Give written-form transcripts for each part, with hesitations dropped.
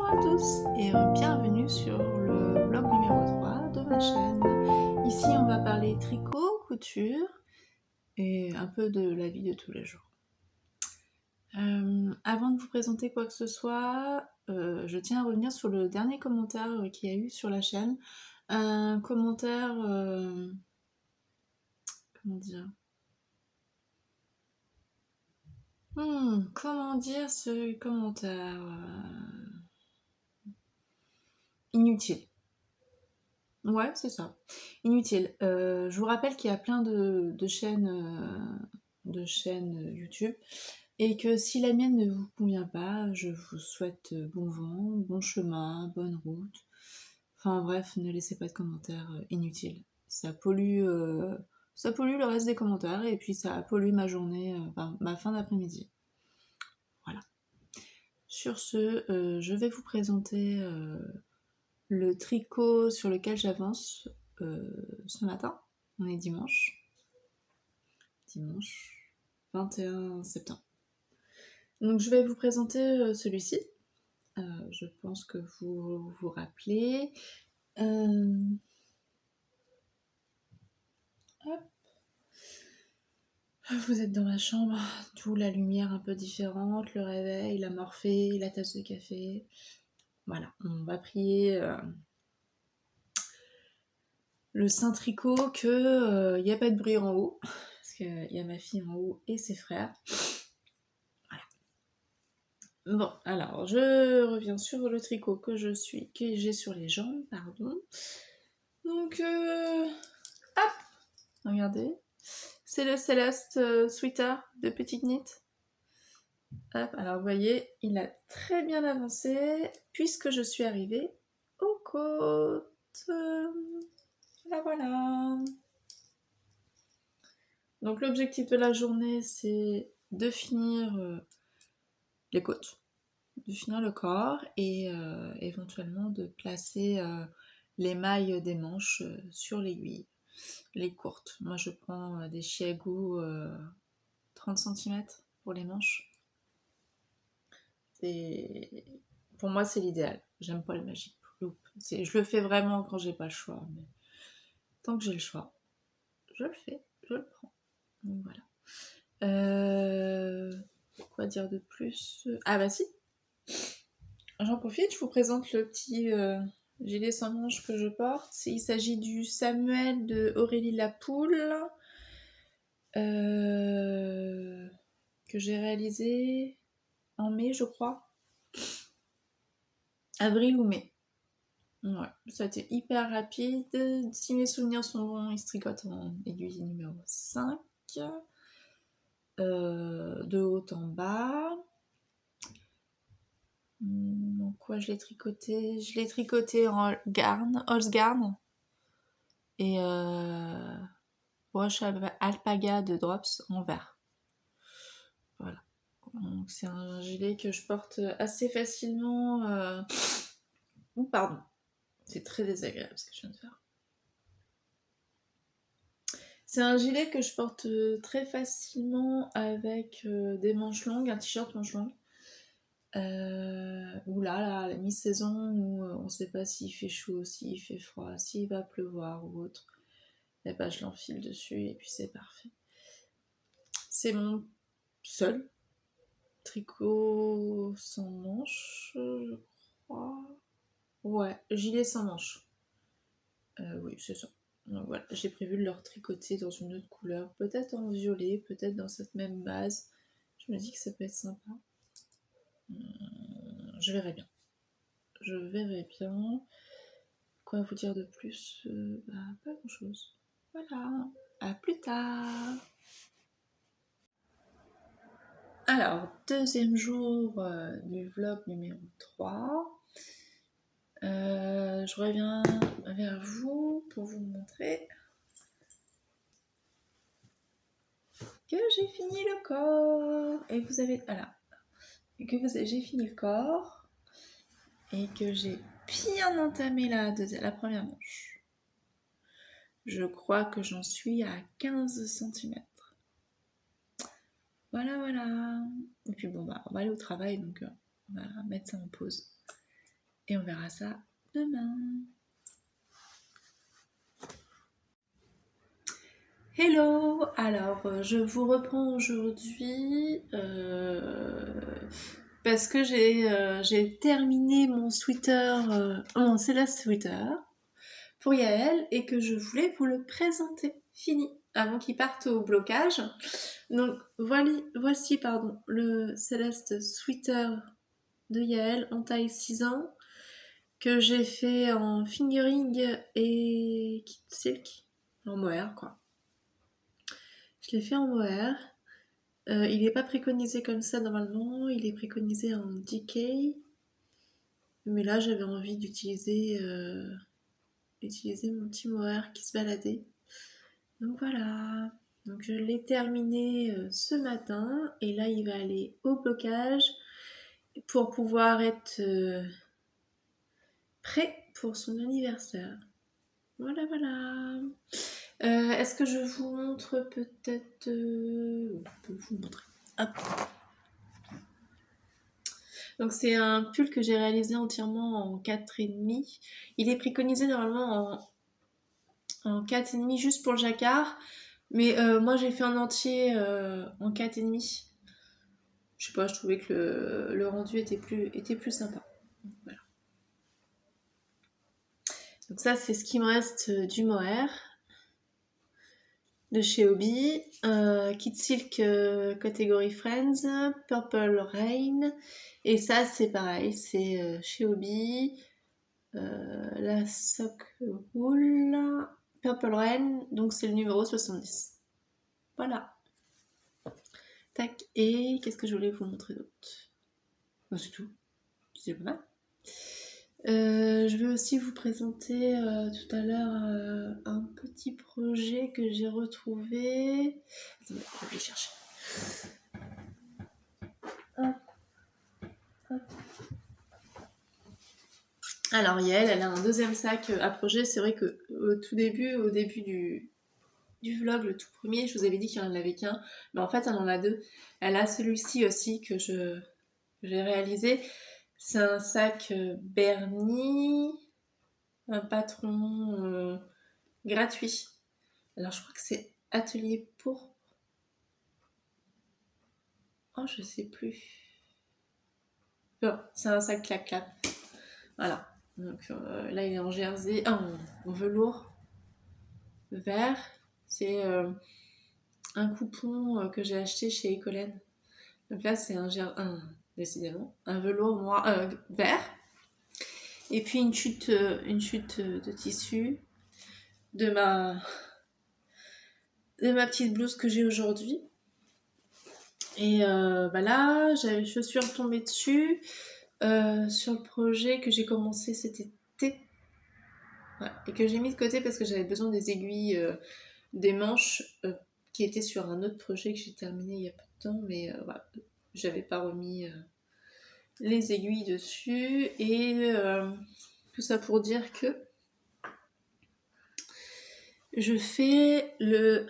à tous et bienvenue sur le vlog numéro 3 de ma chaîne. Ici on va parler tricot, couture et un peu de la vie de tous les jours. Avant de vous présenter quoi que ce soit, je tiens à revenir sur le dernier commentaire qu'il y a eu sur la chaîne. Un commentaire... comment dire comment dire ce commentaire inutile. Ouais, c'est ça. Inutile. Je vous rappelle qu'il y a plein de chaînes YouTube et que si la mienne ne vous convient pas, je vous souhaite bon vent, bon chemin, bonne route. Enfin bref, ne laissez pas de commentaires inutiles. Ça pollue le reste des commentaires et puis ça pollue ma journée, enfin ma fin d'après-midi. Voilà. Sur ce, je vais vous présenter le tricot sur lequel j'avance ce matin. On est dimanche 21 septembre. Donc je vais vous présenter celui-ci. Je pense que vous vous rappelez. Hop. Vous êtes dans ma chambre, d'où la lumière un peu différente, le réveil, la morphée, la tasse de café. Voilà, on va prier le saint tricot que n'y a pas de bruit en haut, parce qu'il y a ma fille en haut et ses frères. Bon, alors je reviens sur le tricot que j'ai sur les jambes, pardon. Donc, hop, regardez, c'est le Céleste Sweater de Petite Knit. Hop, alors vous voyez, il a très bien avancé puisque je suis arrivée aux côtes. Voilà. Donc l'objectif de la journée, c'est de finir les côtes, de finir le corps et éventuellement de placer les mailles des manches sur l'aiguille, les courtes. Moi je prends des Chiago 30 cm pour les manches. Et pour moi c'est l'idéal. J'aime pas le magic loop. Je le fais vraiment quand j'ai pas le choix. Mais tant que j'ai le choix, je le fais, je le prends. Donc voilà. Quoi dire de plus? Ah bah si, j'en profite, je vous présente le petit gilet sans manches que je porte. Il s'agit du Samuel de Aurélie Lapoule que j'ai réalisé en mai, je crois. Avril ou mai. Ouais, ça a été hyper rapide. Si mes souvenirs sont bons, il se tricote en aiguille numéro 5. De haut en bas. Donc quoi, je l'ai tricoté en garn, Holzgarn et broche alpaga de Drops en vert. Voilà. Donc c'est un gilet que je porte assez facilement. Pardon, c'est très désagréable ce que je viens de faire. C'est un gilet que je porte très facilement avec des manches longues, un t-shirt manches longues. Ou là, la mi-saison où on ne sait pas s'il fait chaud, s'il fait froid, s'il va pleuvoir ou autre, et bah je l'enfile dessus et puis c'est parfait. C'est mon seul tricot sans manches, je crois. Ouais, gilet sans manches. Oui, c'est ça. Donc voilà, j'ai prévu de le retricoter dans une autre couleur, peut-être en violet, peut-être dans cette même base. Je me dis que ça peut être sympa. Je verrai bien. Je verrai bien. Quoi vous dire de plus? Pas grand chose. Voilà, à plus tard. Alors, deuxième jour du vlog numéro 3. Je reviens vers vous pour vous montrer que j'ai fini le corps. Et vous avez... Voilà. J'ai fini le corps et que j'ai bien entamé la première manche. Je crois que j'en suis à 15 cm. Voilà. Et puis bon, on va aller au travail, donc on va mettre ça en pause. Et on verra ça demain. Hello! Alors, je vous reprends aujourd'hui parce que j'ai terminé mon sweater, mon Céleste sweater pour Yaël et que je voulais vous le présenter. Fini, avant qu'il parte au blocage. Donc voici le Céleste sweater de Yaël en taille 6 ans que j'ai fait en fingering et kit silk, en mohair quoi. Je l'ai fait en mohair. Il n'est pas préconisé comme ça normalement, il est préconisé en DK. Mais là j'avais envie d'utiliser mon petit mohair qui se baladait. Donc voilà. Donc je l'ai terminé ce matin et là il va aller au blocage pour pouvoir être prêt pour son anniversaire. Voilà, voilà. Est-ce que je vous montre peut-être... je peux vous montrer. Hop. Donc c'est un pull que j'ai réalisé entièrement en 4,5. Il est préconisé normalement en 4,5 juste pour le jacquard. Mais moi j'ai fait un entier en 4,5. Je sais pas, je trouvais que le rendu était plus sympa. Voilà. Donc ça c'est ce qui me reste du mohair de chez Hobby. Kit Silk Category Friends, Purple Rain. Et ça c'est pareil, c'est chez Hobby. La sock wool Purple Rain, donc c'est le numéro 70. Voilà. Tac, et qu'est-ce que je voulais vous montrer d'autre? Bon, c'est tout, c'est pas mal. Je vais aussi vous présenter tout à l'heure un petit projet que j'ai retrouvé. Attendez, je vais le chercher. Hop, hop. Alors Yael, elle a un deuxième sac à projet. C'est vrai que au début du vlog, le tout premier, je vous avais dit qu'il n'y en avait qu'un, mais en fait elle en a deux. Elle a celui-ci aussi que j'ai réalisé. C'est un sac Bernie, un patron gratuit. Alors je crois que c'est Atelier pour... Oh, je sais plus. Bon, c'est un sac clap-clap. Voilà. Donc là il est en jersey, en velours vert. C'est un coupon que j'ai acheté chez Ecolène. Donc là c'est décidément un velours noir, vert. Et puis une chute de tissu de ma petite blouse que j'ai aujourd'hui. Et là, je suis retombée dessus sur le projet que j'ai commencé cet été. Ouais, et que j'ai mis de côté parce que j'avais besoin des aiguilles, des manches qui étaient sur un autre projet que j'ai terminé il y a peu de temps. Mais voilà, j'avais pas remis les aiguilles dessus. Et tout ça pour dire que je fais le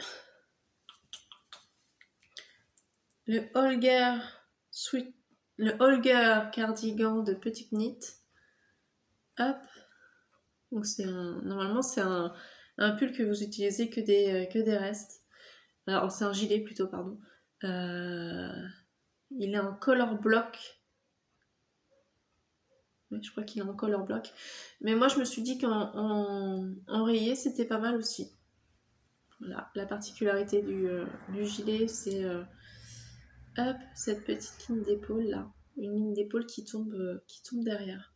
Holger cardigan de Petite Knit. Hop. Donc normalement c'est un pull que vous utilisez que des restes. Alors c'est un gilet plutôt, pardon. Il est en color block. Oui, je crois qu'il est en color block. Mais moi je me suis dit qu'en rayé c'était pas mal aussi. Voilà, la particularité du gilet, c'est hop, cette petite ligne d'épaule là. Une ligne d'épaule qui tombe derrière.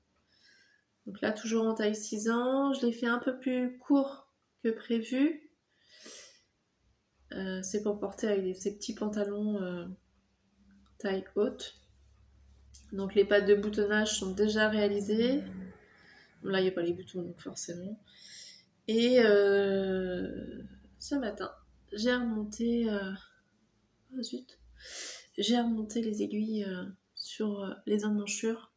Donc là, toujours en taille 6 ans. Je l'ai fait un peu plus court que prévu. C'est pour porter avec ces petits pantalons taille haute. Donc les pattes de boutonnage sont déjà réalisées. Là, il n'y a pas les boutons, donc forcément. Et ce matin, j'ai remonté... oh zut. J'ai remonté les aiguilles sur les emmanchures.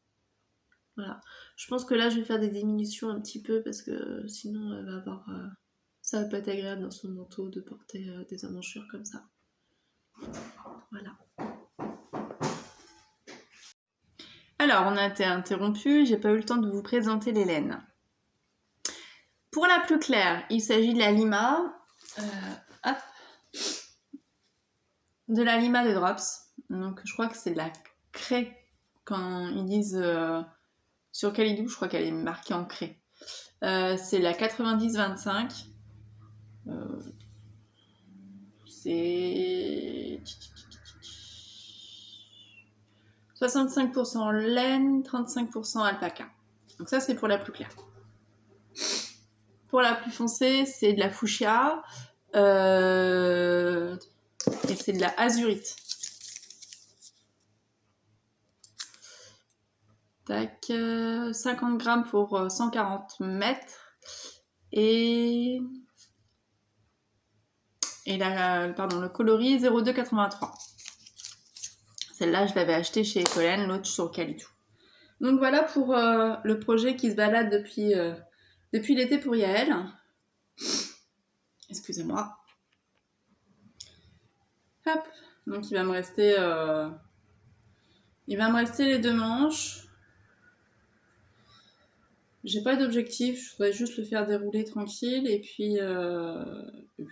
Voilà. Je pense que là, je vais faire des diminutions un petit peu parce que sinon, elle va avoir... ça va pas être agréable dans son manteau de porter des emmanchures comme ça. Voilà. Alors, on a été interrompu, j'ai pas eu le temps de vous présenter les laines. Pour la plus claire, il s'agit de la Lima. Hop. De la Lima de Drops. Donc, je crois que c'est de la craie. Quand ils disent sur Kalidou, je crois qu'elle est marquée en craie. C'est la 90-25. C'est 65% laine, 35% alpaca. Donc ça, c'est pour la plus claire. Pour la plus foncée, c'est de la fuchsia et c'est de la azurite. Tac, 50 grammes pour 140 mètres et le coloris 0,283. Celle-là, je l'avais achetée chez Ecolène, l'autre sur Kalidou. Donc voilà pour le projet qui se balade depuis l'été pour Yael. Excusez-moi. Hop. Donc il va me rester les 2 manches. J'ai pas d'objectif, je voudrais juste le faire dérouler tranquille et puis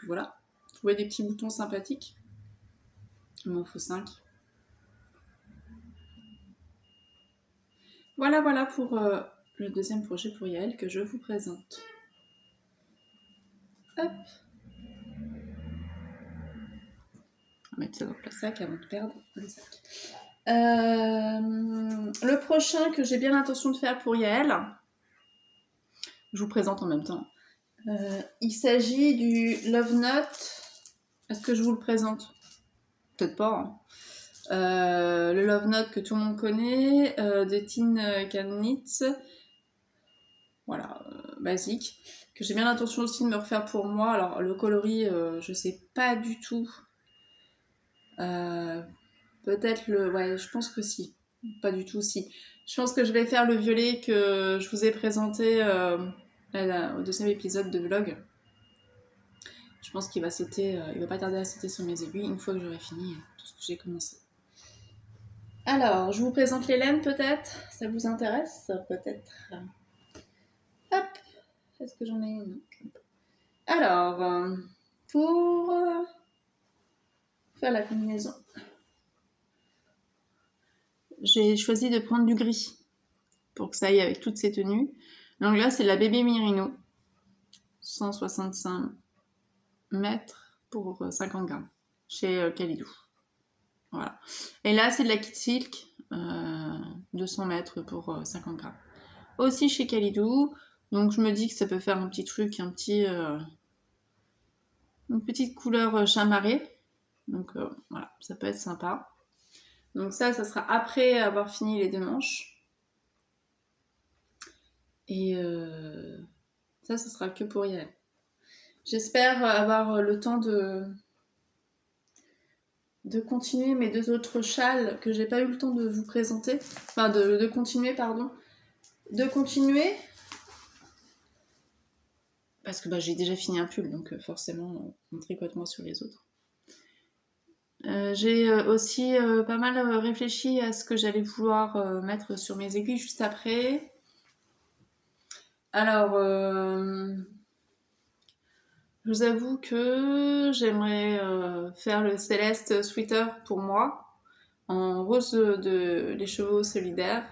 voilà. Trouver des petits boutons sympathiques. Il m'en faut 5. Voilà pour le deuxième projet pour Yael que je vous présente. Hop. On va mettre ça dans le sac avant de perdre le sac. Le prochain que j'ai bien l'intention de faire pour Yael, je vous présente en même temps. Il s'agit du Love Note. Est-ce que je vous le présente? Peut-être pas. Hein. Le Love Note que tout le monde connaît, de Tin Can Knits. Voilà, basique. Que j'ai bien l'intention aussi de me refaire pour moi. Alors, le coloris, je sais pas du tout. Peut-être ouais, je pense que si. Pas du tout, si. Je pense que je vais faire le violet que je vous ai présenté au deuxième épisode de vlog. Je pense qu'il va sauter, il va pas tarder à sauter sur mes aiguilles une fois que j'aurai fini tout ce que j'ai commencé. Alors, je vous présente les laines peut-être. Ça vous intéresse? Peut-être. Hop. Est-ce que j'en ai une? Alors, pour faire la combinaison, j'ai choisi de prendre du gris pour que ça aille avec toutes ces tenues. Donc là, c'est la Bébé Merino. 165 mètres pour 50 grammes chez Kalidou. Voilà. Et là, c'est de la Kid Silk. 200 mètres pour 50 grammes. Aussi chez Kalidou. Donc je me dis que ça peut faire un petit truc, une petite couleur chamarrée. Donc voilà, ça peut être sympa. Donc ça sera après avoir fini les 2 manches. Et ça sera que pour Yael. J'espère avoir le temps de continuer mes 2 autres châles que j'ai pas eu le temps de vous présenter. Enfin, de continuer, pardon. De continuer. Parce que j'ai déjà fini un pull, donc forcément, on tricote moins sur les autres. J'ai aussi pas mal réfléchi à ce que j'allais vouloir mettre sur mes aiguilles juste après. Alors, je vous avoue que j'aimerais faire le Céleste Sweater pour moi, en rose de les chevaux solidaires.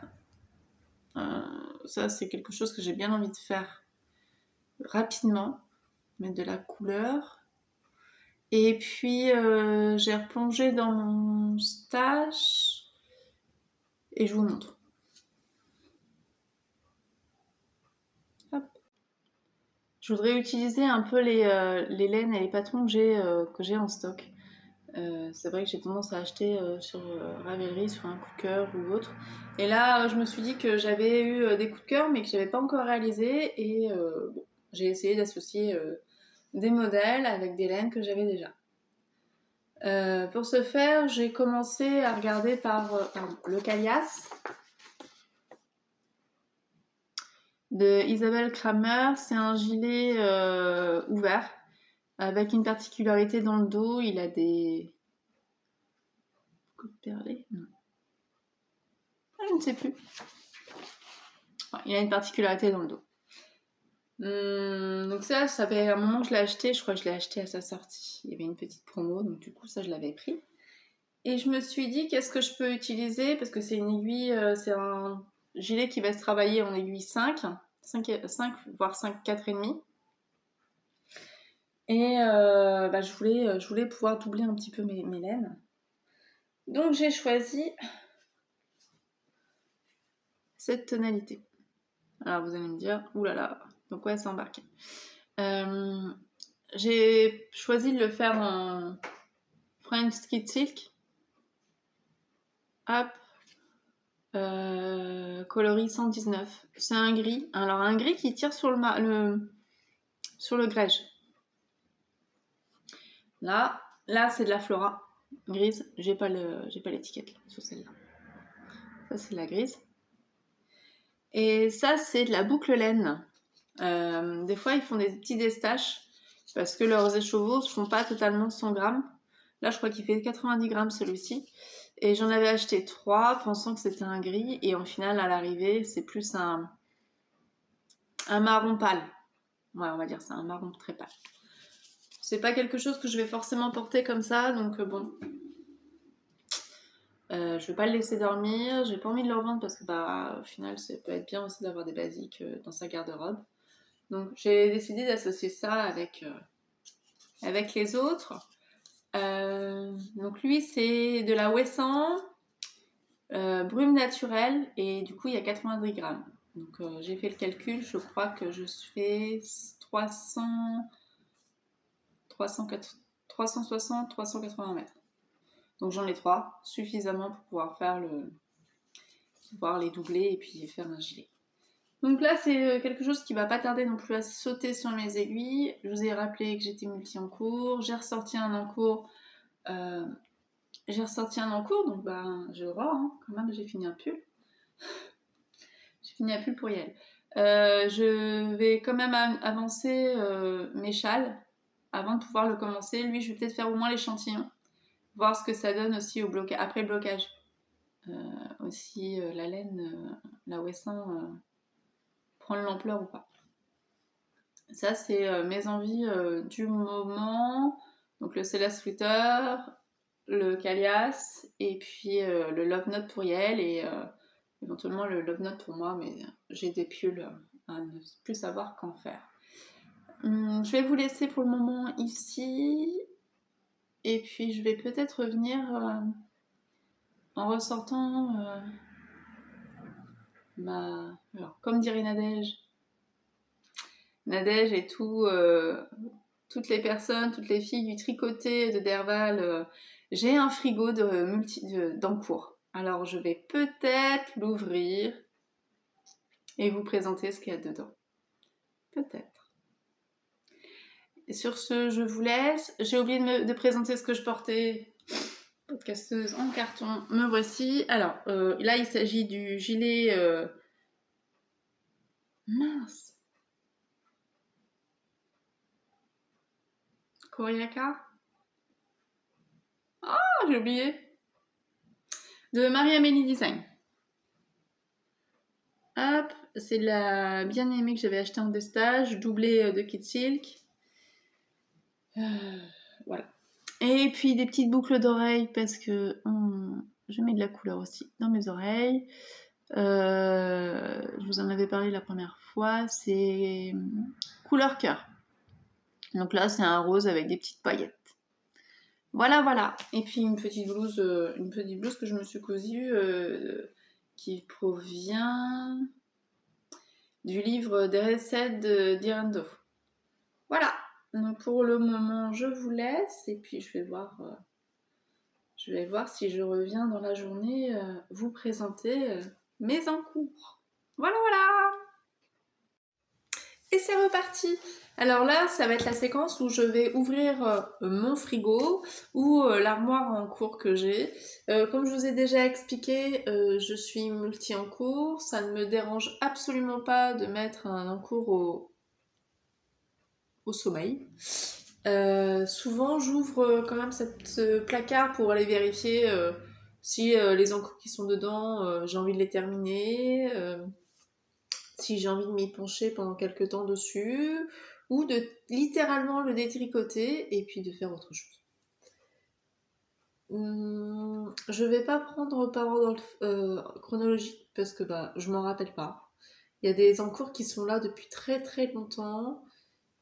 Ça, c'est quelque chose que j'ai bien envie de faire rapidement, mettre de la couleur. Et puis, j'ai replongé dans mon stash et je vous montre. Hop. Je voudrais utiliser un peu les laines et les patrons que j'ai en stock. C'est vrai que j'ai tendance à acheter sur Ravelry, sur un coup de cœur ou autre. Et là, je me suis dit que j'avais eu des coups de cœur, mais que je n'avais pas encore réalisé. Et j'ai essayé d'associer des modèles avec des laines que j'avais déjà. Pour ce faire, j'ai commencé à regarder par le Calias de Isabelle Kramer. C'est un gilet ouvert avec une particularité dans le dos. Il a des coups de perlés. Non. Je ne sais plus. Ouais, il a une particularité dans le dos. Donc ça fait un moment que je l'ai acheté. Je crois que je l'ai acheté à sa sortie. Il y avait une petite promo, donc du coup ça je l'avais pris. Et je me suis dit qu'est-ce que je peux utiliser parce que c'est une aiguille, c'est un gilet qui va se travailler en aiguille 5 voire 5, 4,5. Et je voulais pouvoir doubler un petit peu mes laines. Donc j'ai choisi cette tonalité. Alors vous allez me dire, oulala, donc ouais, c'est embarqué. J'ai choisi de le faire en French Skid Silk. Hop. Coloris 119. C'est un gris. Alors un gris qui tire sur le grège. Là c'est de la Flora grise. J'ai pas l'étiquette sur celle-là. Ça c'est de la grise. Et ça c'est de la boucle laine. Des fois ils font des petits destaches parce que leurs écheveaux ne font pas totalement 100 grammes. Là je crois qu'il fait 90 grammes celui-ci. Et j'en avais acheté 3 pensant que c'était un gris. Et au final à l'arrivée c'est plus un marron pâle. Ouais, on va dire c'est un marron très pâle. C'est pas quelque chose que je vais forcément porter comme ça, donc bon. Je vais pas le laisser dormir, j'ai pas envie de le revendre parce que au final ça peut être bien aussi d'avoir des basiques dans sa garde-robe. Donc j'ai décidé d'associer ça avec les autres. Donc lui c'est de la Wesson, brume naturelle et du coup il y a 90 grammes. Donc j'ai fait le calcul, je crois que je fais 360, 380 mètres. Donc j'en ai 3, suffisamment pour pouvoir les doubler et puis faire un gilet. Donc là c'est quelque chose qui va pas tarder non plus à sauter sur mes aiguilles. Je vous ai rappelé que j'étais multi en cours, j'ai ressorti un en cours, donc j'ai le droit, hein, quand même, j'ai fini un pull. J'ai fini un pull pour Yael. Je vais quand même avancer mes châles avant de pouvoir le commencer. Lui, je vais peut-être faire au moins l'échantillon, voir ce que ça donne aussi après le blocage. Aussi, la laine, la Wesson prend l'ampleur ou pas. Ça, c'est mes envies du moment. Donc le Céleste Flutter, le Calias, et puis le Love Note pour Yael, et éventuellement le Love Note pour moi, mais j'ai des pulls à ne plus savoir qu'en faire. Je vais vous laisser pour le moment ici, et puis je vais peut-être revenir en ressortant alors, comme dirait Nadège et toutes les personnes, toutes les filles du tricoté de Derval, j'ai un frigo d'encours. Alors je vais peut-être l'ouvrir et vous présenter ce qu'il y a dedans. Peut-être. Et sur ce, je vous laisse. J'ai oublié de présenter ce que je portais. Podcasteuse en carton, me voici. Alors là, il s'agit du gilet... Mince. Koriaka. Ah, j'ai oublié. De Marie-Amélie Design. Hop, c'est la bien-aimée que j'avais acheté en destage, doublée de Kid Silk. Voilà. Et puis des petites boucles d'oreilles parce que je mets de la couleur aussi dans mes oreilles. Je vous en avais parlé la première fois, c'est couleur cœur. Donc là, c'est un rose avec des petites paillettes. Voilà. Et puis une petite blouse que je me suis cousue qui provient du livre des recettes d'Irendo. Voilà. Donc pour le moment, je vous laisse et puis je vais voir si je reviens dans la journée vous présenter mes encours. Voilà. Et c'est reparti. Alors là, ça va être la séquence où je vais ouvrir mon frigo ou l'armoire en cours que j'ai. Comme je vous ai déjà expliqué, je suis multi en cours. Ça ne me dérange absolument pas de mettre un encours au sommeil. Souvent, j'ouvre quand même ce placard pour aller vérifier Si les encours qui sont dedans, j'ai envie de les terminer, si j'ai envie de m'y pencher pendant quelques temps dessus, ou de littéralement le détricoter et puis de faire autre chose. Je vais pas prendre par ordre chronologique parce que je m'en rappelle pas. Il y a des encours qui sont là depuis très très longtemps,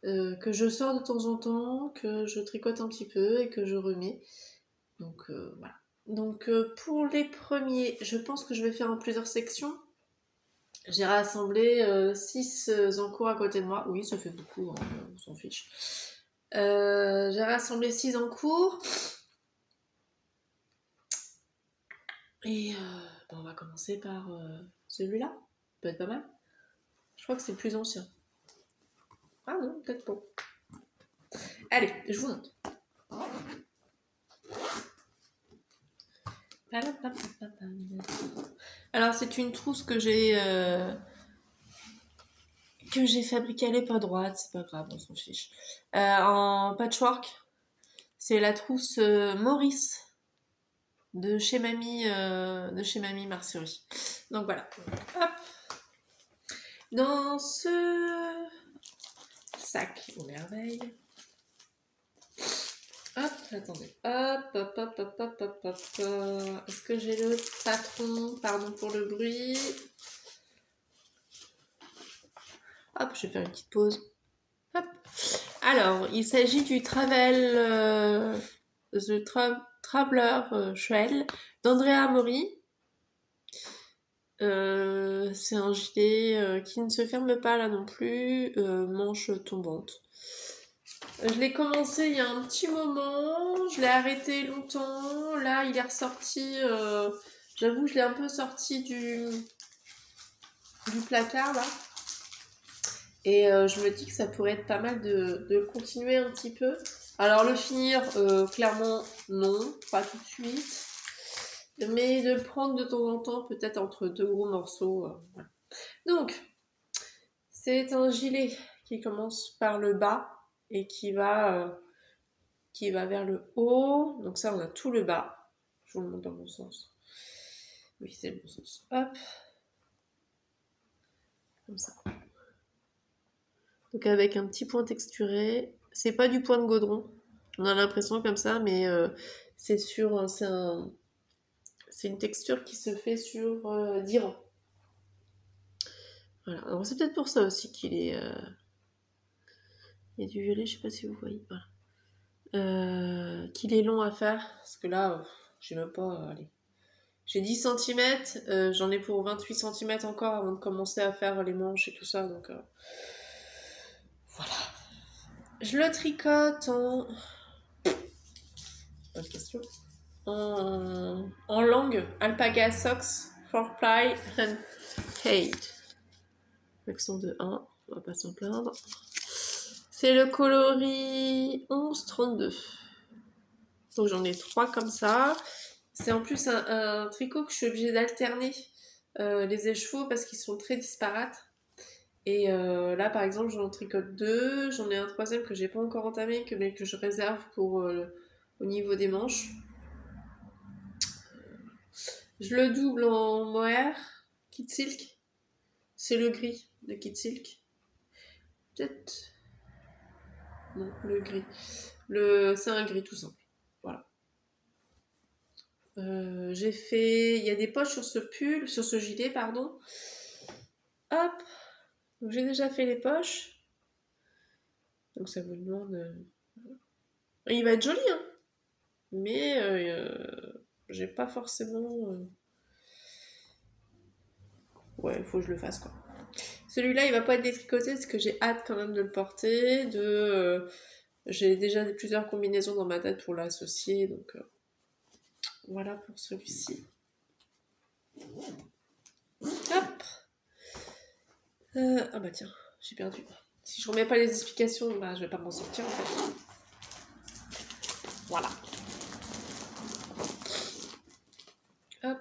que je sors de temps en temps, que je tricote un petit peu et que je remets. Donc voilà. Donc pour les premiers, je pense que je vais faire en plusieurs sections. J'ai rassemblé 6 encours à côté de moi. Oui, ça fait beaucoup, hein, on s'en fiche. J'ai rassemblé 6 encours. Et on va commencer par celui-là. Peut être pas mal. Je crois que c'est le plus ancien. Ah non, peut-être pas. Allez, je vous montre. Alors c'est une trousse que j'ai fabriquée à l'épaule droite, c'est pas grave, on s'en fiche. En patchwork, c'est la trousse Maurice de chez Mamie Marcerie. Donc voilà. Hop. Dans ce sac aux merveilles. Hop, attendez. Hop. Est-ce que j'ai le patron? Pardon pour le bruit. Hop, je vais faire une petite pause. Hop. Alors, il s'agit du The Traveler Shell d'Andrea Mori. C'est un gilet qui ne se ferme pas là non plus, manche tombante. Je l'ai commencé il y a un petit moment, je l'ai arrêté longtemps, là il est ressorti, j'avoue je l'ai un peu sorti du placard là, et je me dis que ça pourrait être pas mal de continuer un petit peu. Alors le finir, clairement non, pas tout de suite, mais de le prendre de temps en temps, peut-être entre 2 gros morceaux. Voilà. Donc, c'est un gilet qui commence par le bas et qui va vers le haut. Donc ça, on a tout le bas. Je vous le montre dans le bon sens. Oui, c'est le bon sens. Hop. Comme ça. Donc avec un petit point texturé. C'est pas du point de godron. On a l'impression comme ça, mais c'est une texture qui se fait sur 10 rangs. Voilà. Alors c'est peut-être pour ça aussi qu'il est... Il y a du violet, je sais pas si vous voyez. Voilà. Qu'il est long à faire. Parce que là, j'ai même pas... allez. J'ai 10 cm, j'en ai pour 28 cm encore avant de commencer à faire les manches et tout ça, donc voilà. Je le tricote en... Bonne question. En langue Alpaga Socks 4-ply and Kate. L'accent de 1, on va pas s'en plaindre. C'est le coloris 11-32. Donc j'en ai 3 comme ça. C'est en plus un tricot que je suis obligée d'alterner les écheveaux parce qu'ils sont très disparates. Et là, par exemple, j'en tricote 2. J'en ai un troisième que j'ai pas encore entamé, mais que je réserve pour au niveau des manches. Je le double en mohair, Kid Silk. C'est le gris de Kid Silk. Peut-être. Non, le gris. C'est un gris tout simple. Voilà. J'ai fait. Il y a des poches sur ce gilet, pardon. Hop. Donc j'ai déjà fait les poches. Donc ça vous demande. Il va être joli, hein. Mais j'ai pas forcément. Ouais, il faut que je le fasse quoi. Celui-là, il va pas être détricoté parce que j'ai hâte quand même de le porter. J'ai déjà plusieurs combinaisons dans ma tête pour l'associer, donc voilà pour celui-ci. Hop. Ah bah tiens, j'ai perdu. Si je remets pas les explications, je vais pas m'en sortir en fait. Voilà. Hop.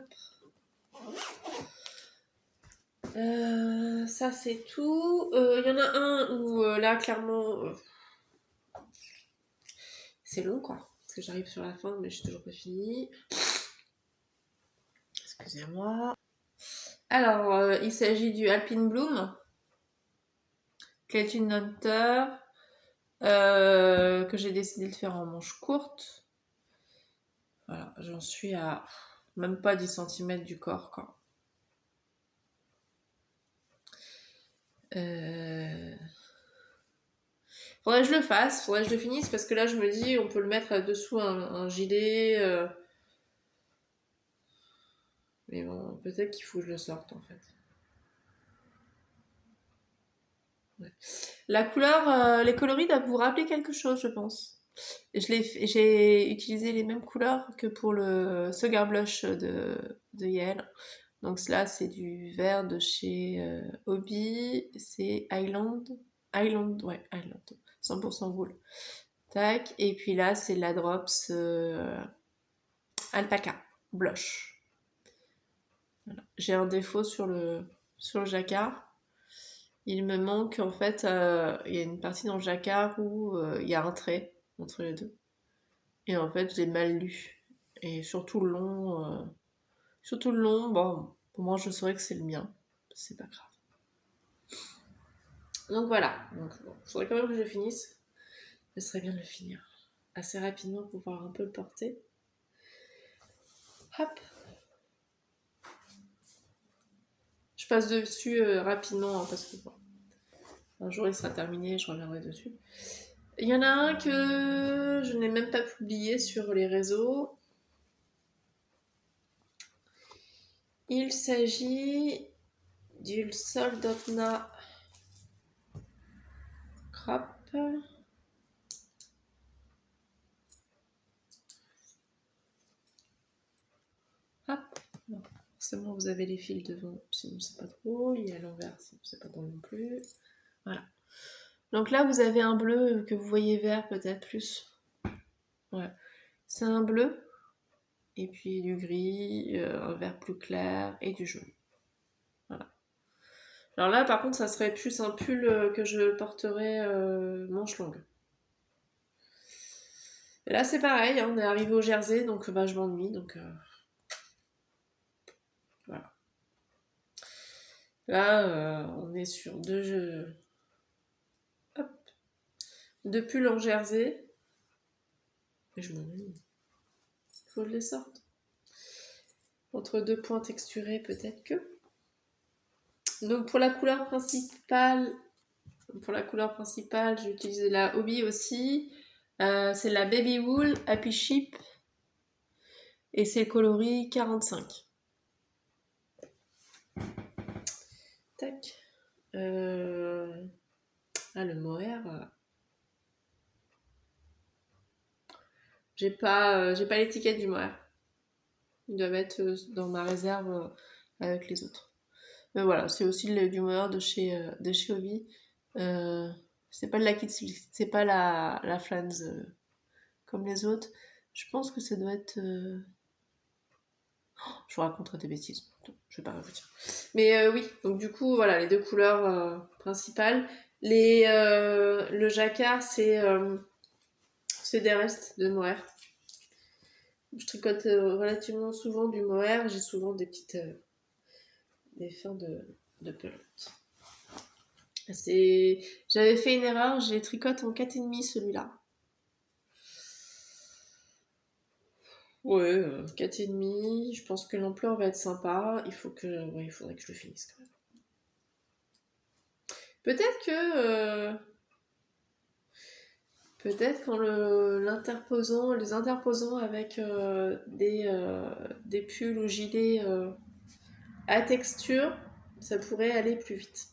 Ça c'est tout. Il y en a un où là clairement c'est long quoi. Parce que j'arrive sur la fin mais j'ai toujours pas fini. Excusez-moi. Alors, il s'agit du Alpine Bloom, qui est une Hunter que j'ai décidé de faire en manche courte. Voilà, j'en suis à même pas 10 cm du corps, quoi. Faudrait que je le fasse, faudrait que je le finisse, parce que là je me dis on peut le mettre dessous un gilet. Mais bon, peut-être qu'il faut que je le sorte en fait. Ouais. La couleur, les coloris doivent vous rappeler quelque chose, je pense. J'ai utilisé les mêmes couleurs que pour le Sugar Blush de Yael. Donc là, c'est du vert de chez Hobby. C'est Highland. Highland, ouais, Highland. 100% wool. Tac. Et puis là, c'est la Drops Alpaca Blush. Voilà. J'ai un défaut sur le jacquard. Il me manque en fait, il y a une partie dans le jacquard où il y a un trait entre les deux. Et en fait, je l'ai mal lu. Et surtout le long, bon, pour moi, je saurais que c'est le mien. C'est pas grave. Donc voilà. Donc, bon, faudrait quand même que je finisse. Ce serait bien de le finir assez rapidement pour pouvoir un peu le porter. Hop. Je passe dessus rapidement hein, parce que bon, un jour il sera terminé, je reviendrai dessus. Il y en a un que je n'ai même pas publié sur les réseaux. Il s'agit du Soldotna Crop. Hop. Non, forcément vous avez les fils devant, sinon c'est pas trop. Il est à l'envers, sinon c'est pas drôle non plus. Voilà. Donc là vous avez un bleu que vous voyez vert peut-être plus. Ouais. C'est un bleu. Et puis du gris, un vert plus clair et du jaune. Voilà. Alors là, par contre, ça serait plus un pull que je porterais manche longue. Et là, c'est pareil, hein, on est arrivé au Jersey, donc bah, je m'ennuie, donc voilà. Là, on est sur deux jeux. Hop. Deux pulls en Jersey. Et je m'ennuie. Faut que je les sorte. Entre deux points texturés, peut-être que. Donc pour la couleur principale, j'ai utilisé la Hobby aussi. C'est la Baby Wool Happy Sheep et c'est le coloris 45. Tac. Ah, le mohair. J'ai pas l'étiquette du mohair. Il doit être dans ma réserve avec les autres. Mais voilà, c'est aussi du mohair de chez Hobby. C'est pas de la Kid Silk, c'est pas la Flans comme les autres. Je pense que ça doit être. Je vous raconterai des bêtises. Je vais pas vous dire. Mais oui, donc du coup, voilà, les deux couleurs principales. Le jacquard, c'est des restes de mohair. Je tricote relativement souvent du mohair. J'ai souvent des petites des fins de pelote. J'avais fait une erreur, j'ai tricoté en 4,5 celui-là. Ouais, 4,5. Je pense que l'ampleur va être sympa. Il faudrait que je le finisse quand même. Peut-être que peut-être qu'en les interposant avec des pulls ou gilets à texture, ça pourrait aller plus vite.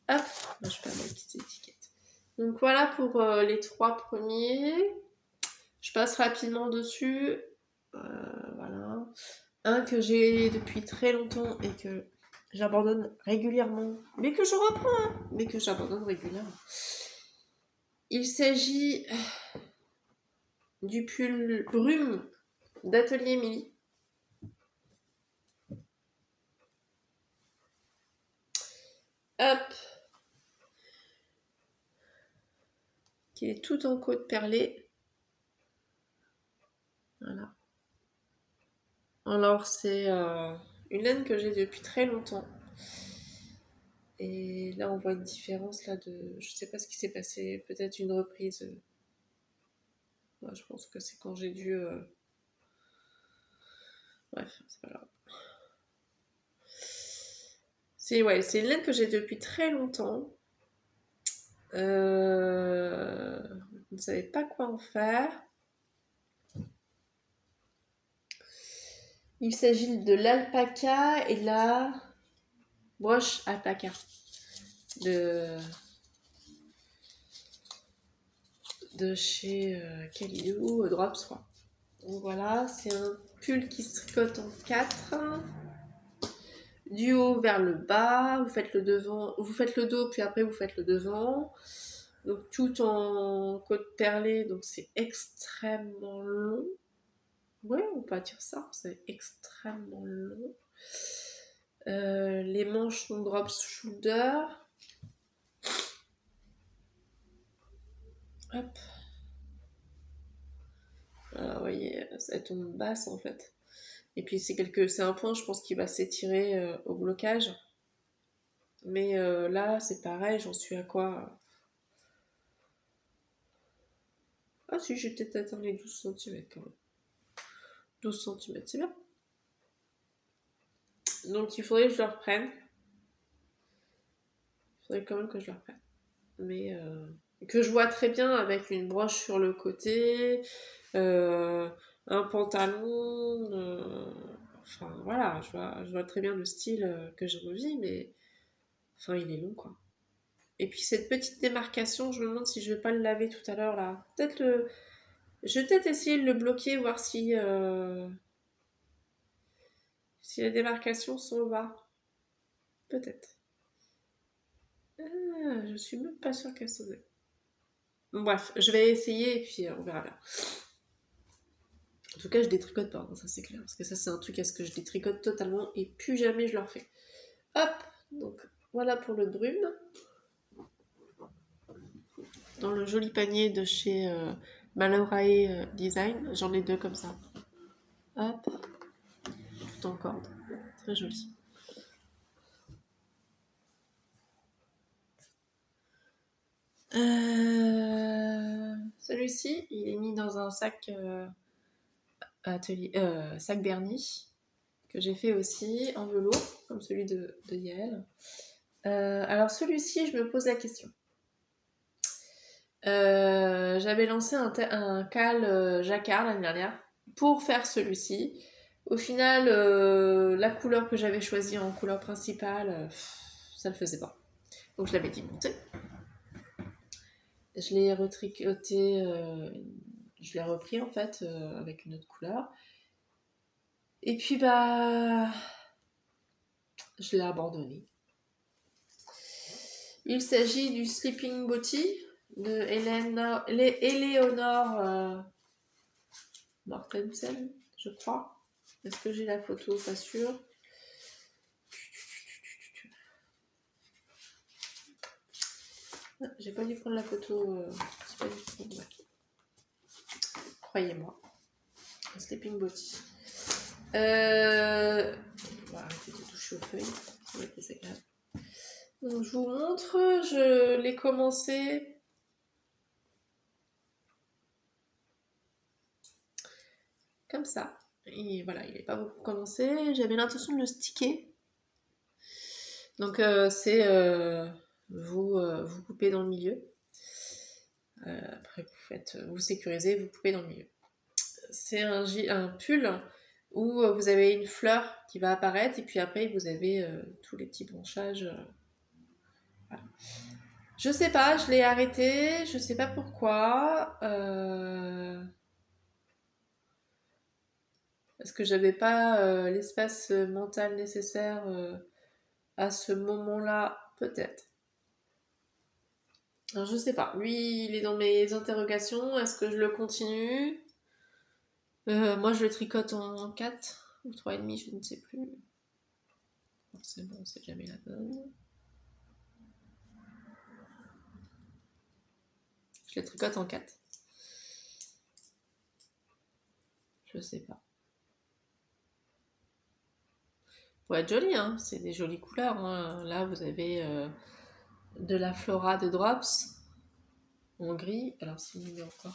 Hop, moi je perds mes petites étiquettes. Donc voilà pour les trois premiers. Je passe rapidement dessus. Voilà. Un que j'ai depuis très longtemps et que j'abandonne régulièrement, mais que je reprends, hein, mais que j'abandonne régulièrement. Il s'agit du pull brume d'Atelier Milly. Hop. Qui est tout en côte perlée. Voilà. Alors, c'est une laine que j'ai depuis très longtemps. Et là, on voit une différence là de... Je sais pas ce qui s'est passé. Peut-être une reprise. Ouais, je pense que c'est quand j'ai dû... Bref, c'est pas grave. C'est ouais, c'est une laine que j'ai depuis très longtemps. Je ne savais pas quoi en faire. Il s'agit de l'alpaca et de la broche alpaca de chez Kalidou Drops, quoi. Donc voilà, c'est un pull qui se tricote en 4. Du haut vers le bas, vous faites le devant, vous faites le dos, puis après vous faites le devant. Donc tout en côte perlée, donc c'est extrêmement long. Ouais, on peut dire ça, c'est extrêmement long. Les manches sont drops shoulder. Hop. Alors, vous voyez, ça tombe basse en fait. Et puis c'est un point, je pense, qui va s'étirer au blocage. Mais là, c'est pareil, j'en suis à quoi? Ah si, j'ai peut-être atteint les 12 cm quand même. 12 cm, c'est bien. Donc il faudrait que je le reprenne. Il faudrait quand même que je le reprenne. Mais que je vois très bien avec une broche sur le côté, un pantalon. Enfin voilà, je vois très bien le style que j'ai envie, mais enfin il est long quoi. Et puis cette petite démarcation, je me demande si je vais pas le laver tout à l'heure là. Je vais peut-être essayer de le bloquer, voir si les démarcations sont bas. Peut-être. Je suis même pas sûre qu'elles sont bas. Bref, je vais essayer et puis on verra bien. En tout cas, je détricote pas, hein, ça c'est clair. Parce que ça, c'est un truc à ce que je détricote totalement et plus jamais je le refais. Hop, donc voilà pour le brume. Dans le joli panier de chez Malaurae Design, j'en ai 2 comme ça. Hop, tout en corde. Très joli. Celui-ci, il est mis dans un sac sac Bernie que j'ai fait aussi en velours, comme celui de Yael. Alors celui-ci, je me pose la question. J'avais lancé un cal jacquard l'année dernière pour faire celui-ci. Au final, la couleur que j'avais choisie en couleur principale, ça ne le faisait pas. Donc je l'avais démonté. Je l'ai retricoté, je l'ai repris en fait avec une autre couleur. Et puis bah, je l'ai abandonné. Il s'agit du Sleeping Beauty de Eleonore Mortensen, je crois. Est-ce que j'ai la photo? Pas sûr. J'ai pas dû prendre la photo. C'est pas du tout. Ouais. Croyez-moi. Sleeping Beauty. On va arrêter de toucher aux feuilles. Ça va être désagréable. Donc je vous montre. Je l'ai commencé. Comme ça. Et voilà, il n'est pas beaucoup commencé. J'avais l'intention de le sticker. Donc c'est vous coupez dans le milieu. Après vous sécurisez, vous coupez dans le milieu. C'est un pull où vous avez une fleur qui va apparaître et puis après vous avez tous les petits branchages. Voilà. Je sais pas, je l'ai arrêté, je sais pas pourquoi. Parce que j'avais pas l'espace mental nécessaire à ce moment-là, peut-être. Alors je sais pas. Lui, il est dans mes interrogations. Est-ce que je le continue? Moi, je le tricote en 4 ou 3,5, je ne sais plus. Forcément, c'est jamais la bonne. Je le tricote en 4. Je sais pas. Ouais, joli, hein. C'est des jolies couleurs, hein. Là, vous avez de la Flora de Drops en gris. Alors, c'est le numéro quoi?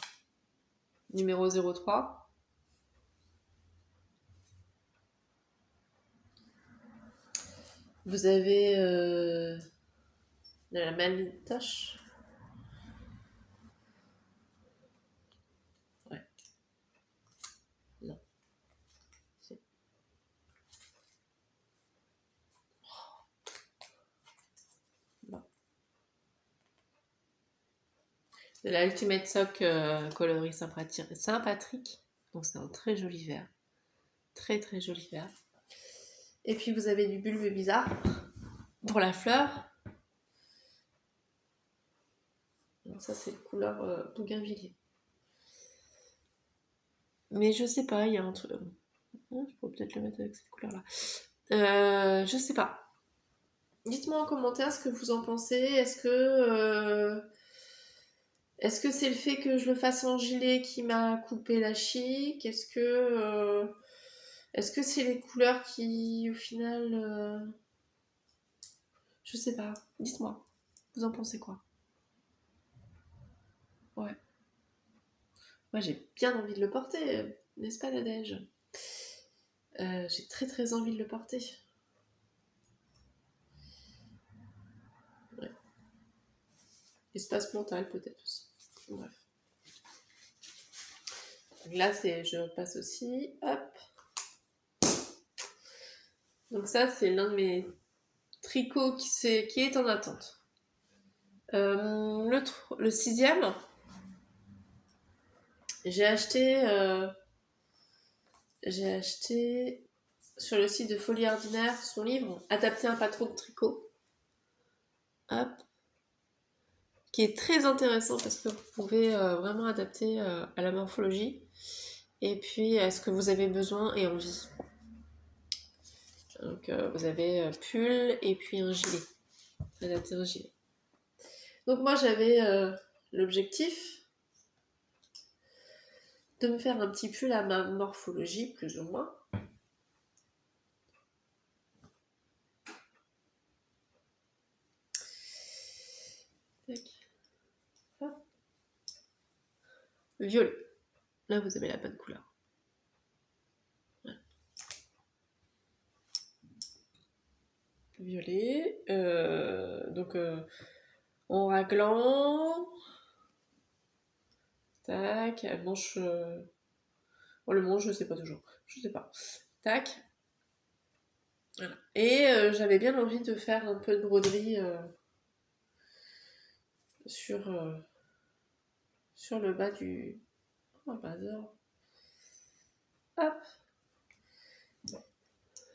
Numéro 03. Vous avez de la Malintosh. Ouais, non. c'est- non. De la Ultimate Sock coloris Saint-Patrick. Donc, c'est un très joli vert. Très, très joli vert. Et puis, vous avez du bulbe bizarre pour la fleur. Alors, ça, c'est couleur bougainvillier. Mais je sais pas, il y a un truc. Je pourrais peut-être le mettre avec cette couleur-là. Je sais pas. Dites-moi en commentaire ce que vous en pensez. Est-ce que c'est le fait que je le fasse en gilet qui m'a coupé la chic? Est-ce que c'est les couleurs qui, au final, je sais pas. Dites-moi. Vous en pensez quoi? Ouais. Moi, j'ai bien envie de le porter, n'est-ce pas, Nadège? J'ai très très envie de le porter. Ouais. Espace mental, peut-être aussi. Bref. Donc là, je passe aussi. Hop. Donc ça, c'est l'un de mes tricots qui est en attente. Le 6e, j'ai acheté sur le site de Folie Ordinaire son livre Adapter un patron de tricot. Hop. Qui est très intéressant parce que vous pouvez vraiment adapter à la morphologie et puis à ce que vous avez besoin et envie. Donc vous avez pull et puis un gilet. Adapter un gilet. Donc moi j'avais l'objectif de me faire un petit pull à ma morphologie, plus ou moins. Violet. Là, vous avez la bonne couleur. Voilà. Violet. Donc, en raglant. Tac. Manche. Oh, le manche, je sais pas toujours. Je sais pas. Tac. Voilà. Et j'avais bien envie de faire un peu de broderie sur le bas du. Oh, bazar. Hop.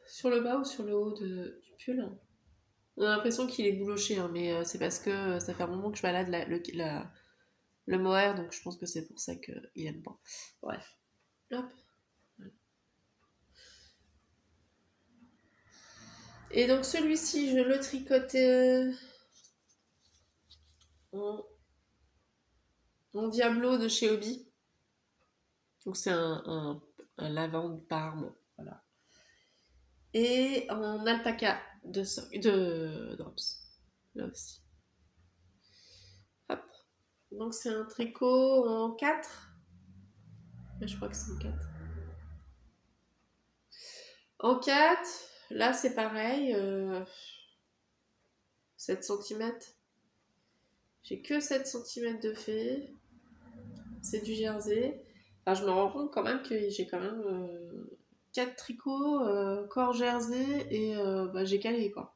Sur le bas ou sur le haut du pull. On a l'impression qu'il est bouloché, hein, mais c'est parce que ça fait un moment que je balade le mohair, donc je pense que c'est pour ça qu'il aime pas. Bref. Hop. Et donc celui-ci, je le tricote en Diablo de chez Hobby. Donc c'est un lavande parme. Voilà. Et en alpaca de Drops. Là aussi. Hop. Donc c'est un tricot en 4. Je crois que c'est en 4. En 4, là c'est pareil. 7 cm. J'ai que 7 cm de fait. C'est du jersey. Enfin, je me rends compte quand même que j'ai quand même 4 tricots, corps jersey et j'ai calé quoi.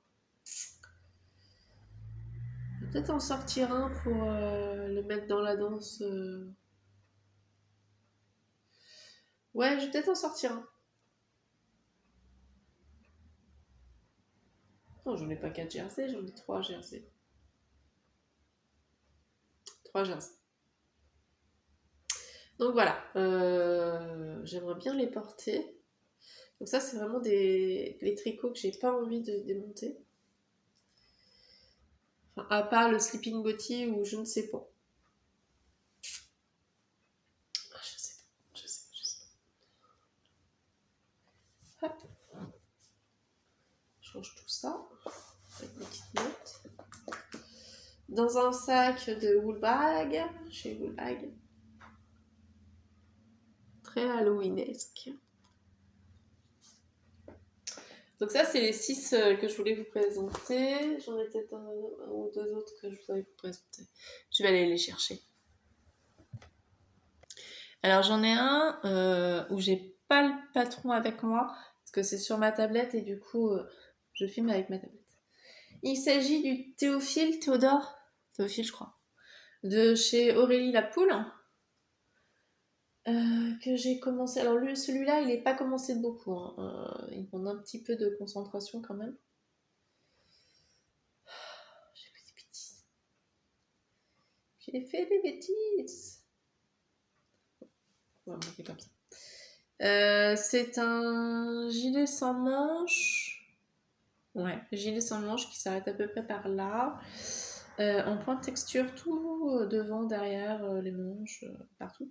Je vais peut-être en sortir un pour le mettre dans la danse. Ouais, je vais peut-être en sortir un. Non, j'en ai pas 4 jersey, j'en ai 3 jersey. 3 jersey. Donc voilà, j'aimerais bien les porter. Donc ça, c'est vraiment les tricots que j'ai pas envie de démonter. Enfin, à part le Sleeping Beauty ou je ne sais pas. Ah, je sais pas. Hop. ça, avec des petites notes. Dans un sac de Woolbag, chez Woolbag. Très halloweenesque. Donc ça, c'est les 6 que je voulais vous présenter. J'en ai peut-être un ou deux autres que je voudrais vous présenter. Je vais aller les chercher. Alors j'en ai un où j'ai pas le patron avec moi, parce que c'est sur ma tablette et du coup, je filme avec ma tablette. Il s'agit du Théodore, je crois, de chez Aurélie la Poule. Que j'ai commencé. Alors celui-là, il n'est pas commencé de beaucoup. Hein. Il demande un petit peu de concentration quand même. J'ai fait des bêtises. J'ai fait des bêtises. On va marquer comme ça. C'est un gilet sans manches. Ouais, gilet sans manches qui s'arrête à peu près par là. En point de texture, tout devant, derrière, les manches, partout.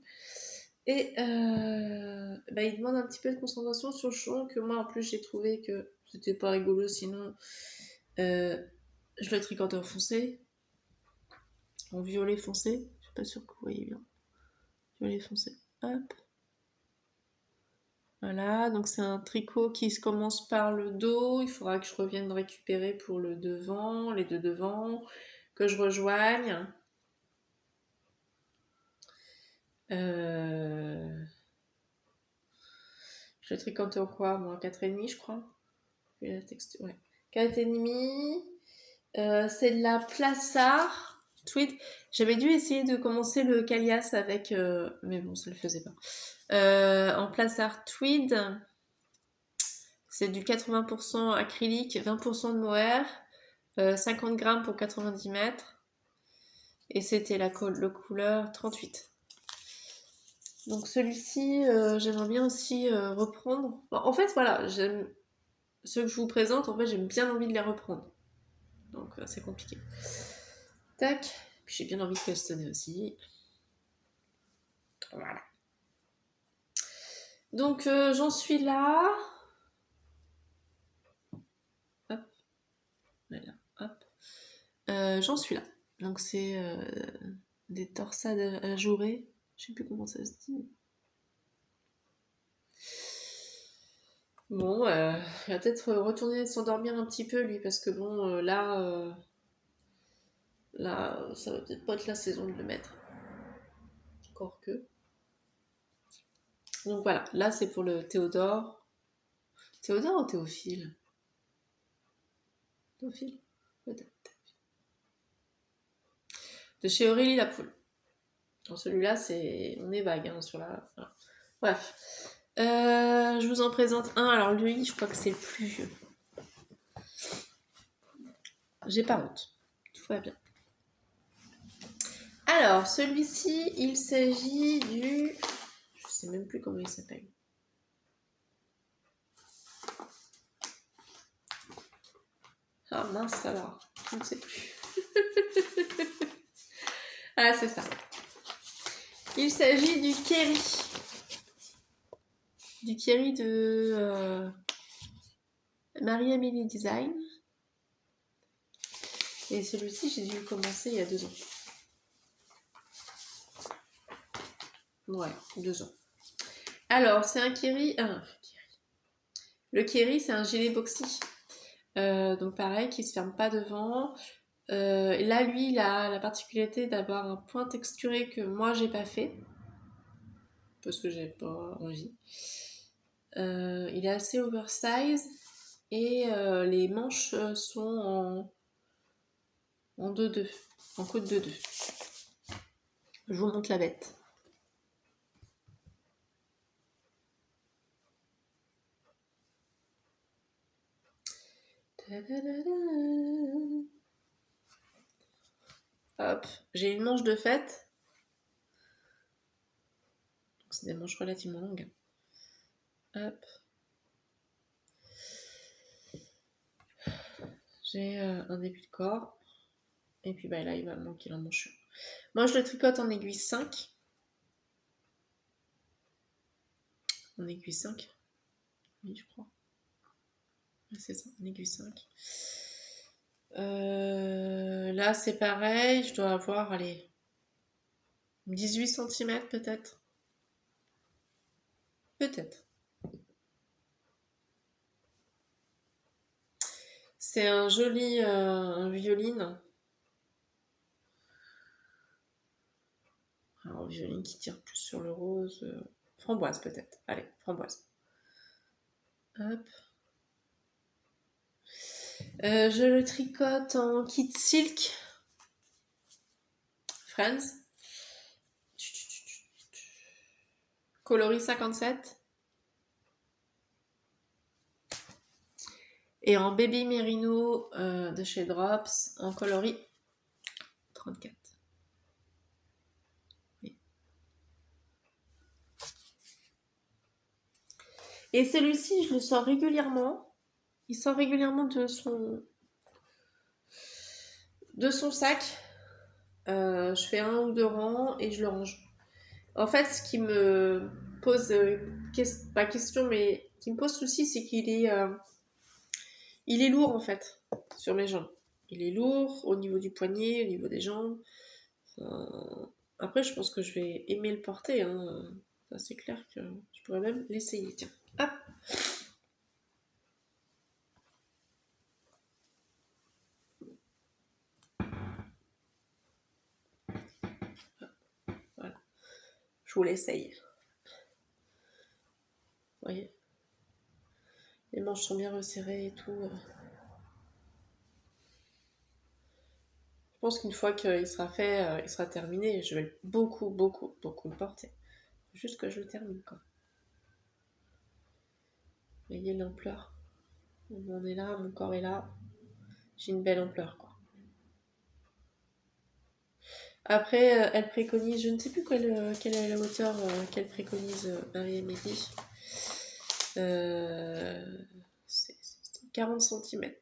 Et il demande un petit peu de concentration sur le champ, que moi en plus j'ai trouvé que c'était pas rigolo, sinon je le tricote en foncé, en violet foncé, je suis pas sûre que vous voyez bien, violet foncé, hop. Voilà, donc c'est un tricot qui se commence par le dos, il faudra que je revienne récupérer pour le devant, les deux devant, que je rejoigne. Je le tricote en quoi, moi, 4,5 je crois. La texture, ouais. 4,5. C'est de la Plassard tweed. J'avais dû essayer de commencer le Calias avec, mais bon, ça le faisait pas. En Plassard tweed, c'est du 80% acrylique, 20% de mohair, 50 grammes pour 90 mètres. Et c'était la couleur 38. Donc celui-ci, j'aimerais bien aussi reprendre. Bon, en fait, voilà, ceux que je vous présente, en fait, j'ai bien envie de les reprendre. Donc c'est compliqué. Tac. Puis j'ai bien envie de questionner aussi. Voilà. Donc j'en suis là. Hop. Voilà. Hop. J'en suis là. Donc c'est des torsades ajourées. Je sais plus comment ça se dit. Bon, il va peut-être retourner s'endormir un petit peu lui, parce que bon, là, ça va peut-être pas être la saison de le mettre. Encore que. Donc voilà, là c'est pour le Théodore. Théodore ou Théophile? Théophile, peut-être. De chez Aurélie la Poule. Dans celui-là, on est vague hein, sur la. Voilà. Bref. Je vous en présente un. Alors lui, je crois que c'est le plus vieux. J'ai pas honte. Tout va bien. Alors, celui-ci, il s'agit du... Je sais même plus comment il s'appelle. Ah mince alors, je ne sais plus. Ah, c'est ça. Il s'agit du Kerry. Du Kerry de Marie-Amélie Design. Et celui-ci, j'ai dû le commencer il y a 2 ans. Ouais, 2 ans. Alors, c'est un Kerry... le Kerry, c'est un gilet boxy. Donc pareil, qui se ferme pas devant. Là, lui, il a la particularité d'avoir un point texturé que moi, j'ai pas fait. Parce que j'ai pas envie. Il est assez oversize. Et les manches sont en 2-2. En côte 2-2. Je vous montre la bête. Hop, j'ai une manche de fête. C'est des manches relativement longues. Hop. J'ai un début de corps. Et puis là, il va me manquer la manche. Moi, je le tricote en aiguille 5. En aiguille 5. Oui, je crois. C'est ça, un aiguille 5. Là, c'est pareil, je dois avoir, allez, 18 cm peut-être. Peut-être. C'est un joli violine. Alors, violine qui tire plus sur le rose. Framboise peut-être. Allez, framboise. Hop. Je le tricote en kit silk. Friends. Coloris 57. Et en baby merino de chez Drops en coloris 34. Oui. Et celui-ci, je le sors régulièrement. Il sort régulièrement de son sac. Je fais 1 ou 2 rangs et je le range. En fait, ce qui me pose pas question, mais qui me pose souci, c'est qu'il est lourd en fait sur mes jambes. Il est lourd au niveau du poignet, au niveau des jambes. Après, je pense que je vais aimer le porter. Hein. Ça, c'est clair que je pourrais même l'essayer. Tiens, hop. Voilà. Je vous l'essaye. Vous voyez, les manches sont bien resserrées et tout. Je pense qu'une fois qu'il sera fait, il sera terminé, je vais beaucoup le porter. Faut juste que je le termine, quoi. Vous voyez l'ampleur. On en est là, mon corps est là. J'ai une belle ampleur, quoi. Après, elle préconise, je ne sais plus quelle est la hauteur qu'elle préconise, Marie-Amélie. C'est 40 cm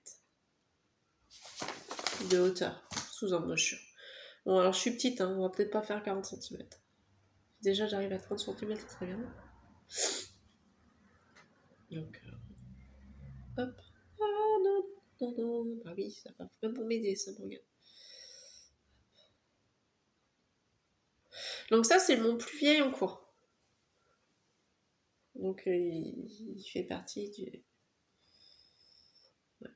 de hauteur, sous embouchure. Bon, alors je suis petite, hein, on va peut-être pas faire 40 cm. Déjà, j'arrive à 30 cm, c'est très bien. Donc, hop. Ah non, non, non. Bah oui, ça va vraiment m'aider, ça, me regarde. Donc ça, c'est mon plus vieil en cours. Donc, il fait partie du... Ouais.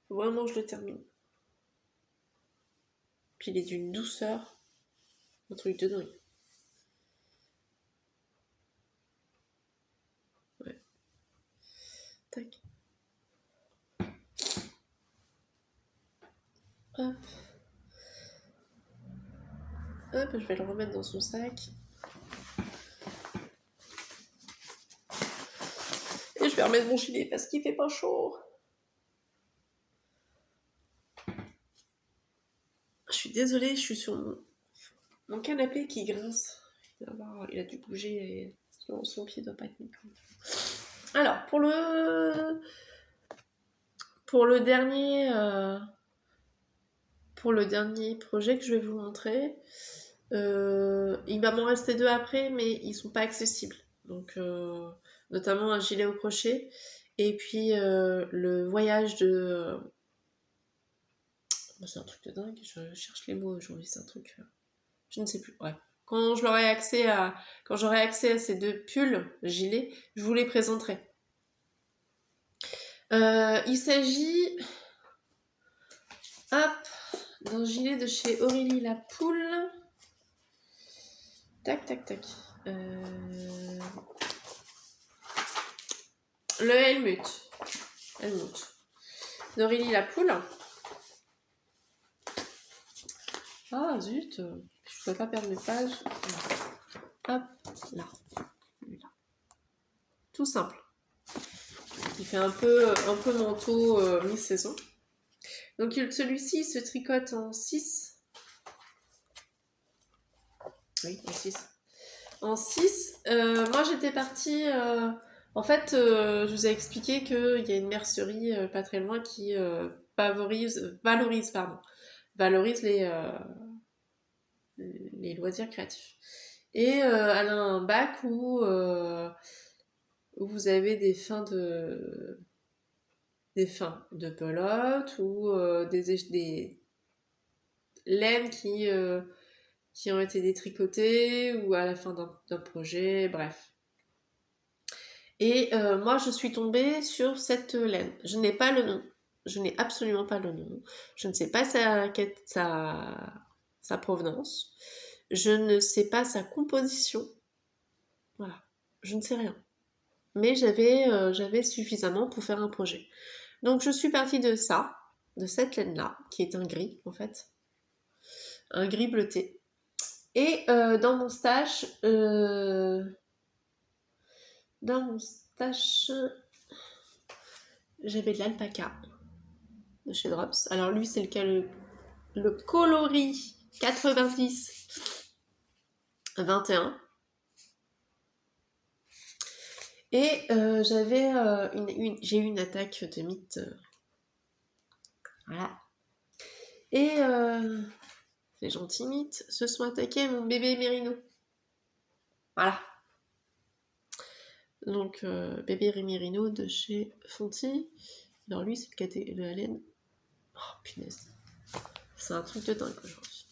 Faut vraiment que je le termine. Puis il est d'une douceur. Un truc de dingue. Ouais. Tac. Hop. Hop, je vais le remettre dans son sac. Et je vais remettre mon gilet parce qu'il fait pas chaud. Je suis désolée, je suis sur mon canapé qui grince. Il a dû bouger et son pied doit pas être mis. Alors, pour le dernier projet que je vais vous montrer, il va m'en rester 2 après, mais ils sont pas accessibles. Donc, notamment un gilet au crochet et puis le voyage de... c'est un truc de dingue, je cherche les mots aujourd'hui, c'est un truc... je ne sais plus, ouais. Quand j'aurai accès à ces 2 pulls, gilets, je vous les présenterai. Il s'agit... Hop, d'un gilet de chez Aurélie la Poule. Tac, tac, tac. Le Helmut. D'Aurélie la Poule. Ah zut, je ne peux pas perdre mes pages. Hop, là. Tout simple. Il fait un peu manteau mi-saison. Donc celui-ci se tricote en 6. Oui, en 6. En 6, moi j'étais partie... en fait, je vous ai expliqué qu'il y a une mercerie pas très loin qui valorise les loisirs créatifs. Et elle a un bac où vous avez des fins des fins de pelote ou des laines qui ont été détricotées ou à la fin d'un projet, bref. Et moi, je suis tombée sur cette laine. Je n'ai pas le nom. Je n'ai absolument pas le nom. Je ne sais pas sa provenance. Je ne sais pas sa composition. Voilà. Je ne sais rien. Mais j'avais suffisamment pour faire un projet. Donc, je suis partie de ça, de cette laine-là, qui est un gris, en fait. Un gris bleuté. Et dans mon stash, j'avais de l'alpaca de chez Drops. Alors lui, c'est le coloris 90 21. Et j'ai eu une attaque de mythe. Voilà. Et les gentils mythes se sont attaqués à mon bébé Mérino. Voilà. Donc, bébé Mérino de chez Fonty. Alors lui, c'est la laine. Oh, punaise. C'est un truc de dingue aujourd'hui.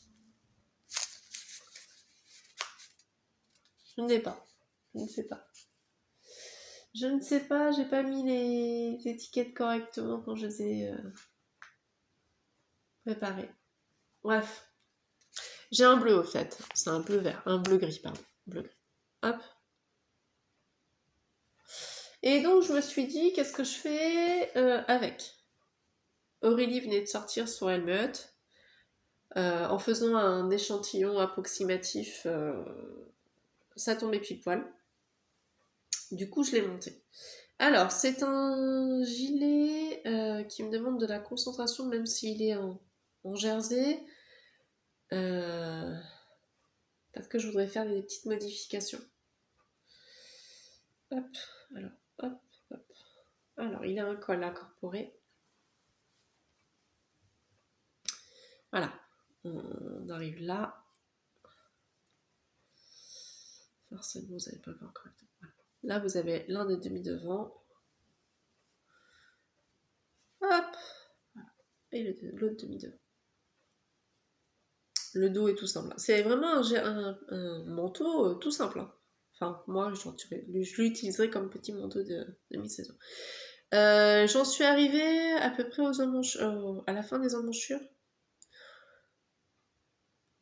Je ne sais pas. Je ne sais pas. Je ne sais pas, j'ai pas mis les étiquettes correctement quand je les ai préparées. Bref. J'ai un bleu au fait. C'est un bleu vert. Un bleu gris, pardon. Bleu gris. Hop. Et donc je me suis dit, qu'est-ce que je fais avec Aurélie venait de sortir son helmet. En faisant un échantillon approximatif, ça tombait pile poil. Du coup, je l'ai monté. Alors, c'est un gilet qui me demande de la concentration, même s'il est en jersey. Parce que je voudrais faire des petites modifications. Hop, alors, hop, hop. Alors, il a un col incorporé. Voilà, on arrive là. Forcément, vous n'avez pas encore. Voilà. Là, vous avez l'un des demi-devants. Hop, et l'autre demi-devant. Le dos est tout simple. C'est vraiment un manteau tout simple. Hein. Enfin, moi, je l'utiliserai comme petit manteau de mi-saison. J'en suis arrivée à peu près à la fin des emmanchures.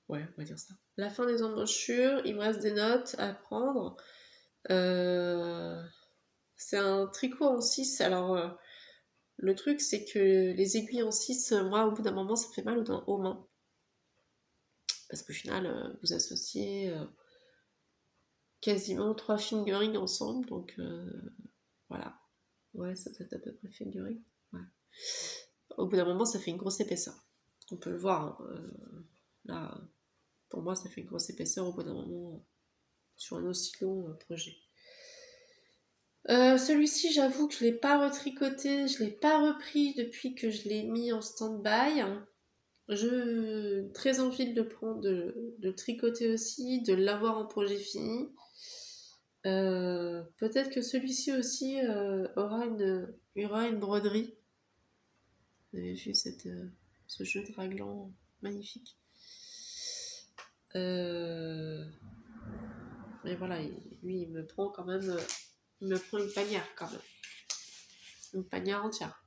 Ouais, on va dire ça. La fin des emmanchures, il me reste des notes à prendre. C'est un tricot en 6. Alors, le truc, c'est que les aiguilles en 6, moi, au bout d'un moment, ça fait mal aux mains. Parce qu'au final, vous associez quasiment 3 fingerings ensemble. Donc, voilà. Ouais, ça doit être à peu près fingering. Ouais. Au bout d'un moment, ça fait une grosse épaisseur. On peut le voir. Hein. Là, pour moi, ça fait une grosse épaisseur au bout d'un moment sur un aussi long projet. Celui-ci, j'avoue que je ne l'ai pas retricoté, je ne l'ai pas repris depuis que je l'ai mis en stand-by. J'ai très envie de le prendre, de le tricoter aussi, de l'avoir en projet fini. Peut-être que celui-ci aussi aura une broderie. Vous avez vu ce jeu de raglan magnifique. Mais voilà, lui, il me prend quand même... il me prend une panière quand même. Une panière entière.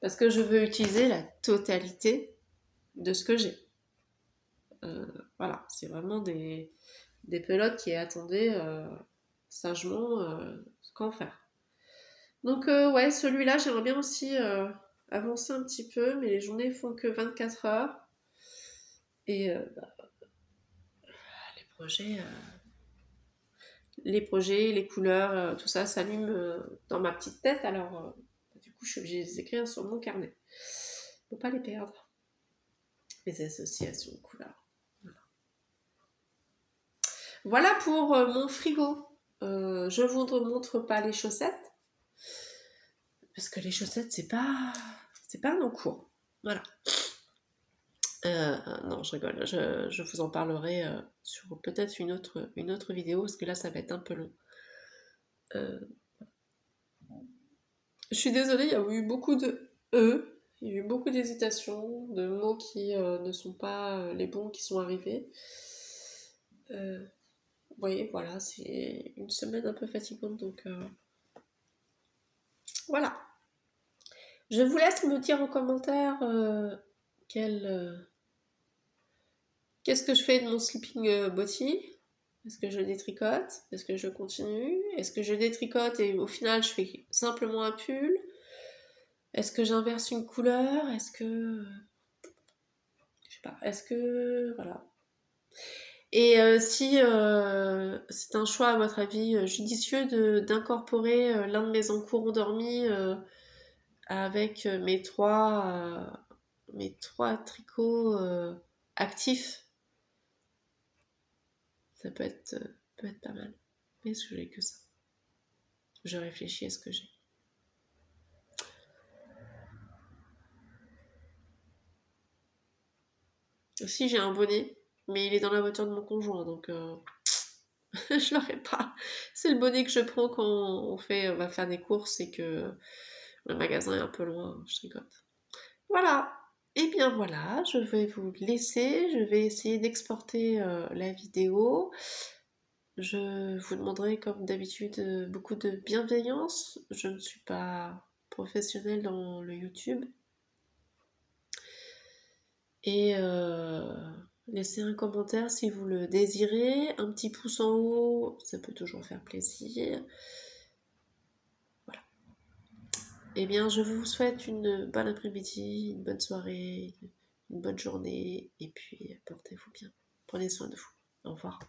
Parce que je veux utiliser la totalité de ce que j'ai. Voilà, c'est vraiment des pelotes qui attendaient sagement qu'en faire. Donc ouais, celui-là, j'aimerais bien aussi avancer un petit peu, mais les journées font que 24 heures. Et les projets, les couleurs, tout ça s'allume dans ma petite tête. Alors, du coup, je suis obligée de les écrire sur mon carnet. Pour pas les perdre. Les associations de couleurs. Voilà pour mon frigo. Je vous montre pas les chaussettes. Parce que les chaussettes, c'est pas un encours. Voilà. Non, je rigole. Je vous en parlerai sur peut-être une autre vidéo, parce que là, ça va être un peu long. Je suis désolée, il y a eu beaucoup de E, il y a eu beaucoup d'hésitations, de mots qui ne sont pas les bons qui sont arrivés. Oui, voilà, c'est une semaine un peu fatigante, donc voilà. Je vous laisse me dire en commentaire qu'est-ce que je fais de mon sleeping body. Est-ce que je détricote? Est-ce que je continue? Est-ce que je détricote et au final je fais simplement un pull? Est-ce que j'inverse une couleur? Est-ce que... Je sais pas. Est-ce que... Voilà. Et si c'est un choix, à votre avis, judicieux d'incorporer l'un de mes encours endormis avec mes trois tricots actifs, ça peut être pas mal. Mais est-ce que j'ai que ça? Je réfléchis à ce que j'ai. Aussi, j'ai un bonnet, mais il est dans la voiture de mon conjoint, donc je l'aurai pas. C'est le bonnet que je prends quand on va faire des courses et que le magasin est un peu loin, je tricote. Voilà. Et bien voilà, je vais vous laisser. Je vais essayer d'exporter la vidéo. Je vous demanderai, comme d'habitude, beaucoup de bienveillance. Je ne suis pas professionnelle dans le YouTube. Et laissez un commentaire si vous le désirez. Un petit pouce en haut, ça peut toujours faire plaisir. Voilà. Eh bien, je vous souhaite une bonne après-midi, une bonne soirée, une bonne journée. Et puis, portez-vous bien. Prenez soin de vous. Au revoir.